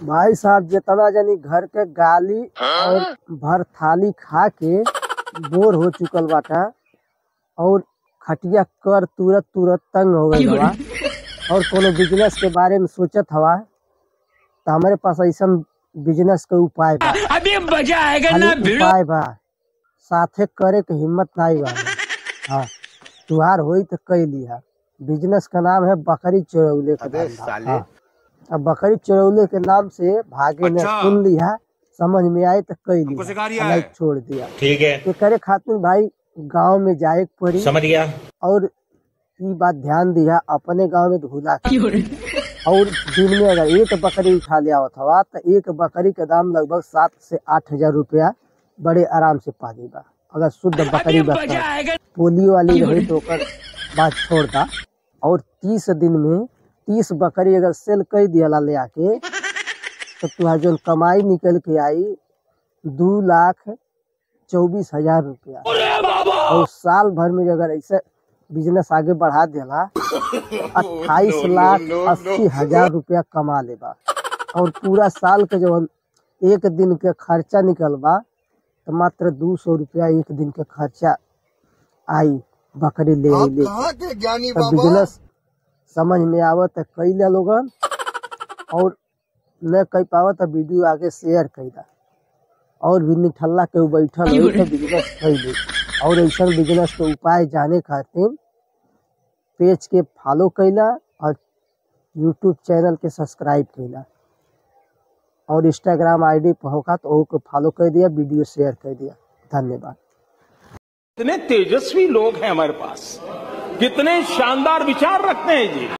भाई साहब जितना जनी घर के गाली और भर थाली खा के बोर हो चुकल बाटा और खटिया कर तुरत तुरत तंग हो गई हवा और कोनो बिजनेस के बारे में सोचत हवा तो हमारे पास ऐसा बिजनेस के उपाय बा। अभी मजा आएगा खाली ना भिड़ो। उपाय बा, साथे करे के हिम्मत नहीं बा। हाँ, तुहार होई तो कई लिया। बिजनेस का नाम है बकरी चरौले का धंधा। हाँ, अब बकरी चरौले के नाम से भागे ने सुन लिया, समझ में आए तो कई लिया, नहीं छोड़ दिया। ठीक है, ये करे खातिर भाई गांव में जाए पड़ी, समझ गया। और ये बात ध्यान दिया, अपने गांव में धुला और दिन में अगर एक बकरी उठा लिया होता तो एक बकरी का दाम लगभग 7 से 8 हजार रुपया बड़े आराम से पा देगा। अगर शुद्ध बकरी पोलियो वाली रही तो बात छोड़ता। और 30 दिन में 30 बकरी अगर सेल कर दिया ले आके तो तुम्हारी जो कमाई निकल के आई 2,24,000 रुपया। और साल भर में अगर ऐसे बिजनेस आगे बढ़ा देला 28,80,000 रुपया कमा लेबा। और पूरा साल के जो एक दिन के खर्चा निकलबा तो मात्र 200 रुपया एक दिन के खर्चा आई बकरी ले तो बिजनेस समझ में आवत है कई लोगन, और न कह पावत तो वीडियो आगे शेयर कर और भी निठल्ला के बैठल हो तो बिजनेस कैले। और ऐसा बिजनेस के उपाय जाने खातिर पेज के फॉलो कैला और यूट्यूब चैनल के सब्सक्राइब कैला और इंस्टाग्राम आईडी पर होगा तो वो को फॉलो कर दिया, वीडियो शेयर कर दिया। धन्यवाद। कितने तेजस्वी लोग हैं हमारे पास, कितने शानदार विचार रखते हैं जी।